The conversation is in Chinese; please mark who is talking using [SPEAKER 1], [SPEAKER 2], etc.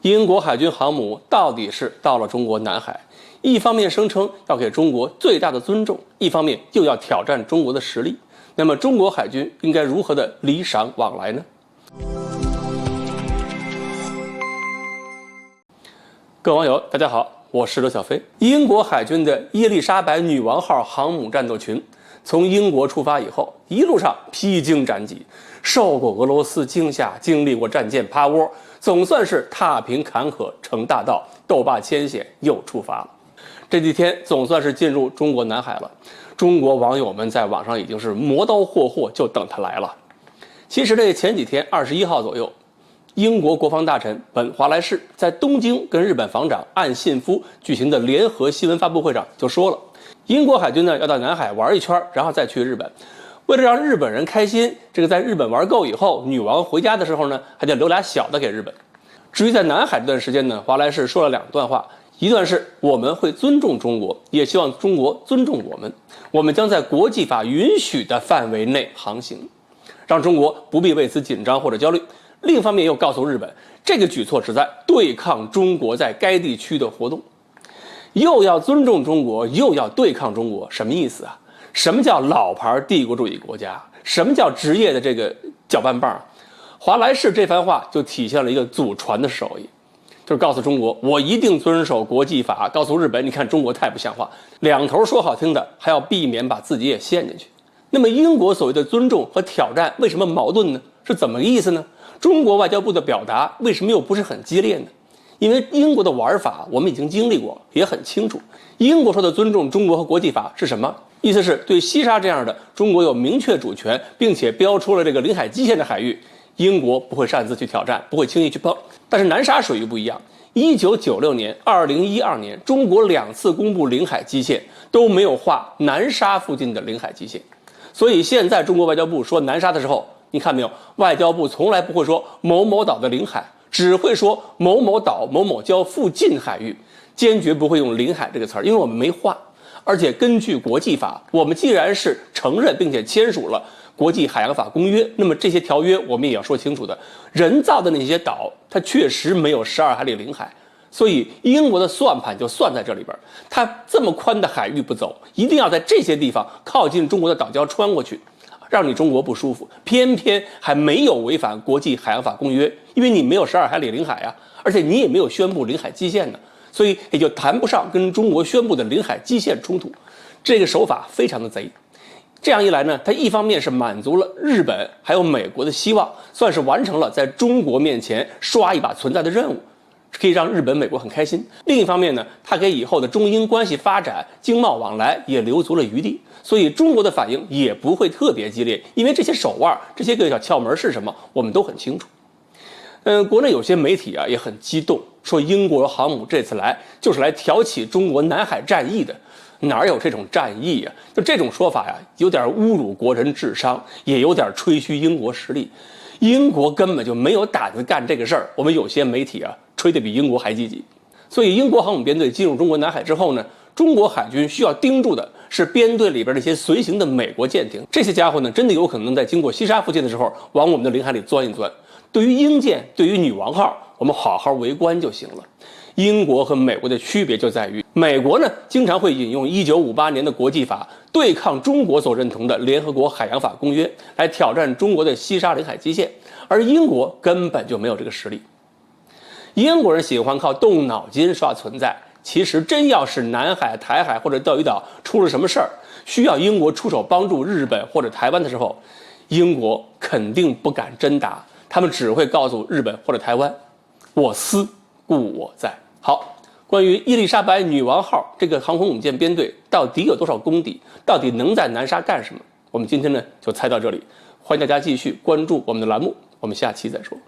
[SPEAKER 1] 英国海军航母到底是到了中国南海，一方面声称要给中国最大的尊重，一方面又要挑战中国的实力。那么中国海军应该如何的礼尚往来呢？各位网友大家好，我是刘小飞。英国海军的伊丽莎白女王号航母战斗群从英国出发以后，一路上披荆斩棘，受过俄罗斯惊吓，经历过战舰趴窝，总算是踏平坎坷成大道，斗罢艰险，又出发了。这几天总算是进入中国南海了，中国网友们在网上已经是磨刀霍霍，就等他来了。其实这前几天21号左右，英国国防大臣本·华莱士在东京跟日本防长岸信夫举行的联合新闻发布会上就说了，英国海军呢要到南海玩一圈，然后再去日本。为了让日本人开心，这个在日本玩够以后，女王回家的时候呢，还得留俩小的给日本。至于在南海这段时间呢，华莱士说了2段话，一段是我们会尊重中国，也希望中国尊重我们，我们将在国际法允许的范围内航行，让中国不必为此紧张或者焦虑。另一方面又告诉日本，这个举措旨在对抗中国在该地区的活动。又要尊重中国，又要对抗中国，什么意思啊？什么叫老牌帝国主义国家？什么叫职业的这个搅拌棒？华莱士这番话就体现了一个祖传的手艺，就是告诉中国，我一定遵守国际法；告诉日本，你看中国太不像话。两头说好听的，还要避免把自己也陷进去。那么英国所谓的尊重和挑战为什么矛盾呢？是怎么个意思呢？中国外交部的表达为什么又不是很激烈呢？因为英国的玩法我们已经经历过，也很清楚。英国说的尊重中国和国际法是什么？意思是对西沙这样的中国有明确主权，并且标出了这个领海基线的海域，英国不会擅自去挑战，不会轻易去碰。但是南沙水域不一样，1996年、2012年，中国2次公布领海基线都没有画南沙附近的领海基线，所以现在中国外交部说南沙的时候，你看没有？外交部从来不会说某某岛的领海，只会说某某岛某某礁附近海域，坚决不会用领海这个词儿，因为我们没画。而且根据国际法，我们既然是承认并且签署了国际海洋法公约，那么这些条约我们也要说清楚的。人造的那些岛，它确实没有12海里领海，所以英国的算盘就算在这里边。它这么宽的海域不走，一定要在这些地方靠近中国的岛礁穿过去，让你中国不舒服。偏偏还没有违反国际海洋法公约，因为你没有12海里领海啊，而且你也没有宣布领海基线呢。所以也就谈不上跟中国宣布的领海基线冲突，这个手法非常的贼。这样一来呢，它一方面是满足了日本还有美国的希望，算是完成了在中国面前刷一把存在的任务，可以让日本、美国很开心。另一方面呢，它给以后的中英关系发展、经贸往来也留足了余地，所以中国的反应也不会特别激烈，因为这些手腕、这些个小窍门是什么，我们都很清楚。国内有些媒体啊也很激动，说英国航母这次来就是来挑起中国南海战役的，哪有这种战役啊？就这种说法呀，有点侮辱国人智商，也有点吹嘘英国实力。英国根本就没有胆子干这个事儿，我们有些媒体啊吹得比英国还积极。所以英国航母编队进入中国南海之后呢，中国海军需要盯住的是编队里边那些随行的美国舰艇，这些家伙呢真的有可能在经过西沙附近的时候往我们的领海里钻一钻。对于英舰，对于女王号，我们好好围观就行了。英国和美国的区别就在于，美国呢经常会引用1958年的国际法对抗中国所认同的联合国海洋法公约，来挑战中国的西沙领海基线，而英国根本就没有这个实力。英国人喜欢靠动脑筋刷存在，其实真要是南海、台海或者钓鱼岛出了什么事儿，需要英国出手帮助日本或者台湾的时候，英国肯定不敢真打，他们只会告诉日本或者台湾，我思故我在。好，关于伊丽莎白女王号这个航空母舰编队到底有多少功底，到底能在南沙干什么，我们今天呢就猜到这里。欢迎大家继续关注我们的栏目，我们下期再说。